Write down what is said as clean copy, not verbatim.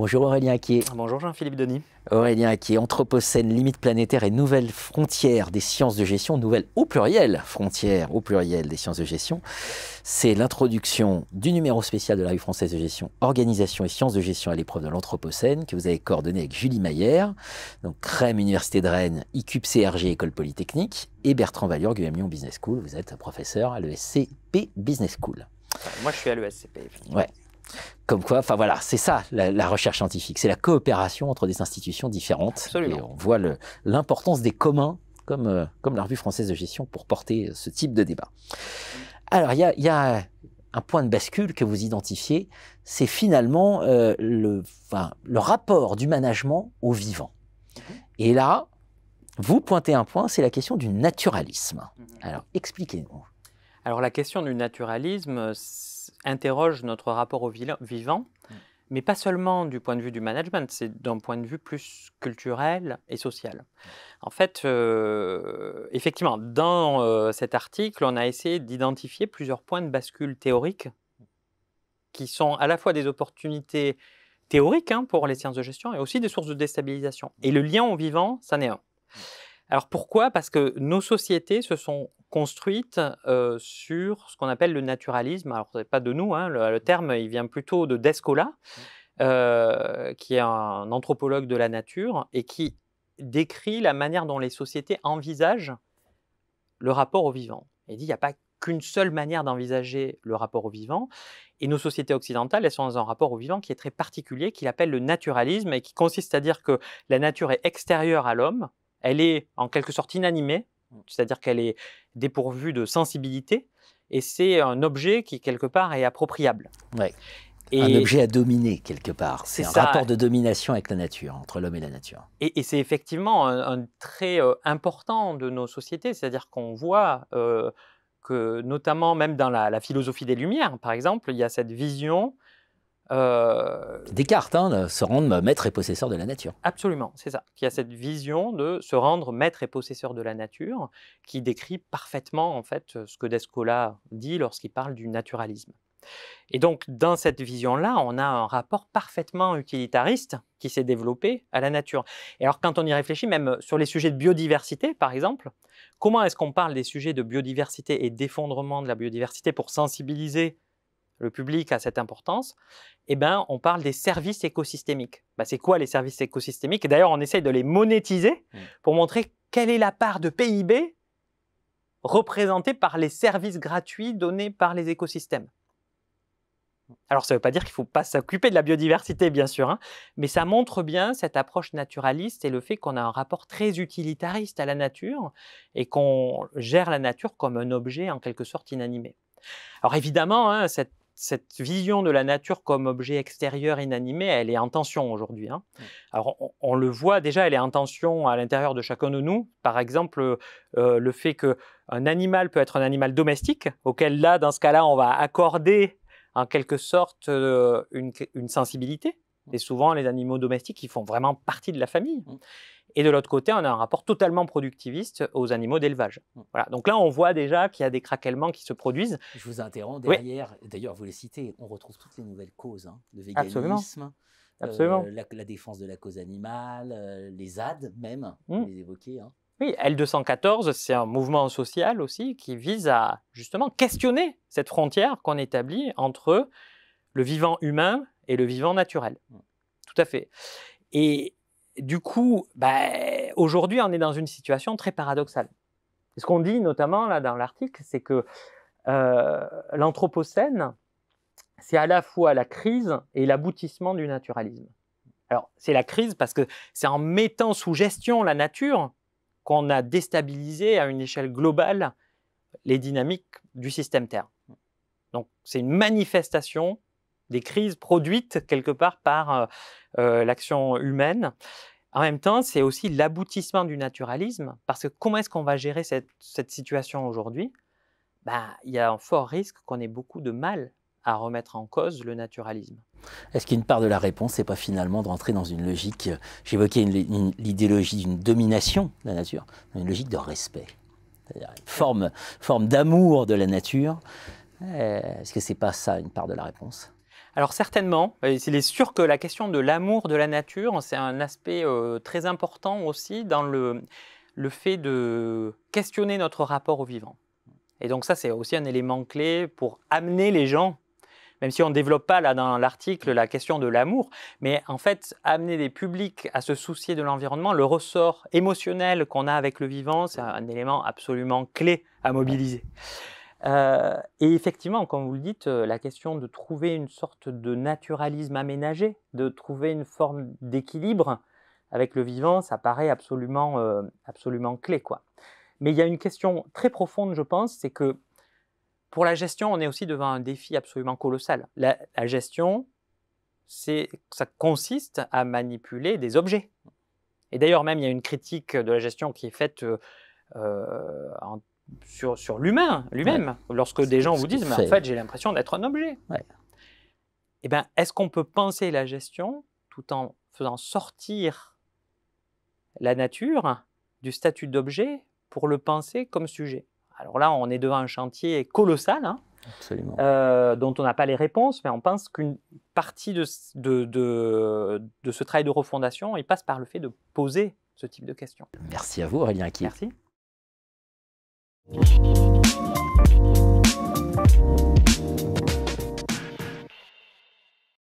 Bonjour Aurélien Acquier. Bonjour Jean-Philippe Denis. Aurélien Acquier, Anthropocène, limites planétaires et nouvelles frontières des sciences de gestion, nouvelles au pluriel, frontières au pluriel des sciences de gestion. C'est l'introduction du numéro spécial de la Revue française de gestion, organisation et sciences de gestion à l'épreuve de l'Anthropocène, que vous avez coordonné avec Julie Maillère, donc CREM, Université de Rennes, ICUP CRG, École Polytechnique, et Bertrand Valliure, UM Lyon Business School. Vous êtes professeur à l'ESCP Business School. Moi, je suis à l'ESCP. Ouais. Comme quoi, enfin voilà, c'est ça la recherche scientifique, c'est la coopération entre des institutions différentes. Absolument. Et on voit l'importance des communs, comme la Revue française de gestion, pour porter ce type de débat. Alors, il y a un point de bascule que vous identifiez, c'est finalement le rapport du management au vivant. Et là, vous pointez un point, c'est la question du naturalisme. Alors, expliquez-nous. Alors, la question du naturalisme interroge notre rapport au vivant, mais pas seulement du point de vue du management, c'est d'un point de vue plus culturel et social. En fait, effectivement, dans cet article, on a essayé d'identifier plusieurs points de bascule théoriques qui sont à la fois des opportunités théoriques pour les sciences de gestion et aussi des sources de déstabilisation. Et le lien au vivant, c'en est un. Alors pourquoi? Parce que nos sociétés se sont construites sur ce qu'on appelle le naturalisme. Alors ce n'est pas de nous, le terme il vient plutôt de Descola, qui est un anthropologue de la nature et qui décrit la manière dont les sociétés envisagent le rapport au vivant. Il dit qu'il n'y a pas qu'une seule manière d'envisager le rapport au vivant. Et nos sociétés occidentales, elles sont dans un rapport au vivant qui est très particulier, qu'il appelle le naturalisme et qui consiste à dire que la nature est extérieure à l'homme. Elle est en quelque sorte inanimée, c'est-à-dire qu'elle est dépourvue de sensibilité, et c'est un objet qui, quelque part, est appropriable. Ouais. Un objet à dominer, quelque part. C'est un rapport de domination avec la nature, entre l'homme et la nature. Et c'est effectivement un trait important de nos sociétés, c'est-à-dire qu'on voit que, notamment même dans la philosophie des Lumières, par exemple, il y a cette vision... Descartes, se rendre maître et possesseur de la nature. Absolument, c'est ça. Il y a cette vision de se rendre maître et possesseur de la nature qui décrit parfaitement en fait ce que Descola dit lorsqu'il parle du naturalisme. Et donc dans cette vision-là, on a un rapport parfaitement utilitariste qui s'est développé à la nature. Et alors quand on y réfléchit, même sur les sujets de biodiversité par exemple, comment est-ce qu'on parle des sujets de biodiversité et d'effondrement de la biodiversité pour sensibiliser le public à cette importance? Eh bien, on parle des services écosystémiques. C'est quoi les services écosystémiques? D'ailleurs, on essaye de les monétiser pour montrer quelle est la part de PIB représentée par les services gratuits donnés par les écosystèmes. Alors, ça ne veut pas dire qu'il ne faut pas s'occuper de la biodiversité, bien sûr, mais ça montre bien cette approche naturaliste et le fait qu'on a un rapport très utilitariste à la nature et qu'on gère la nature comme un objet en quelque sorte inanimé. Alors évidemment, cette vision de la nature comme objet extérieur inanimé, elle est en tension aujourd'hui. Alors on le voit déjà, elle est en tension à l'intérieur de chacun de nous. Par exemple, le fait qu'un animal peut être un animal domestique, auquel là, dans ce cas-là, on va accorder en quelque sorte une sensibilité. Et souvent, les animaux domestiques, ils font vraiment partie de la famille. Et de l'autre côté, on a un rapport totalement productiviste aux animaux d'élevage. Voilà. Donc là, on voit déjà qu'il y a des craquements qui se produisent. Je vous interromps derrière. Oui. D'ailleurs, vous les citez, on retrouve toutes les nouvelles causes de véganisme, la défense de la cause animale, les ZAD même, vous les évoquez. Oui, L214, c'est un mouvement social aussi qui vise à justement questionner cette frontière qu'on établit entre le vivant humain et le vivant naturel. Tout à fait. Et du coup, aujourd'hui, on est dans une situation très paradoxale. Ce qu'on dit notamment là dans l'article, c'est que l'Anthropocène, c'est à la fois la crise et l'aboutissement du naturalisme. Alors, c'est la crise parce que c'est en mettant sous gestion la nature qu'on a déstabilisé à une échelle globale les dynamiques du système Terre. Donc, c'est une manifestation des crises produites quelque part par l'action humaine. En même temps, c'est aussi l'aboutissement du naturalisme, parce que comment est-ce qu'on va gérer cette situation aujourd'hui? Il y a un fort risque qu'on ait beaucoup de mal à remettre en cause le naturalisme. Est-ce qu'une part de la réponse n'est pas finalement de rentrer dans une logique, j'évoquais l'idéologie d'une domination de la nature, une logique de respect, c'est-à-dire une forme d'amour de la nature? Est-ce que ce n'est pas ça une part de la réponse? Alors certainement, il est sûr que la question de l'amour de la nature, c'est un aspect très important aussi dans le fait de questionner notre rapport au vivant. Et donc ça, c'est aussi un élément clé pour amener les gens, même si on ne développe pas là dans l'article la question de l'amour, mais en fait, amener les publics à se soucier de l'environnement, le ressort émotionnel qu'on a avec le vivant, c'est un élément absolument clé à mobiliser. Et effectivement, comme vous le dites, la question de trouver une sorte de naturalisme aménagé, de trouver une forme d'équilibre avec le vivant, ça paraît absolument, absolument clé, quoi. Mais il y a une question très profonde, je pense, c'est que pour la gestion, on est aussi devant un défi absolument colossal. La gestion, ça consiste à manipuler des objets. Et d'ailleurs, même, il y a une critique de la gestion qui est faite sur l'humain lui-même, lorsque des gens vous disent « mais en fait, j'ai l'impression d'être un objet ». Eh bien, est-ce qu'on peut penser la gestion tout en faisant sortir la nature du statut d'objet pour le penser comme sujet? Alors là, on est devant un chantier colossal, hein, dont on n'a pas les réponses, mais on pense qu'une partie de ce travail de refondation, il passe par le fait de poser ce type de questions. Merci à vous, Aurélien Aqi. Merci.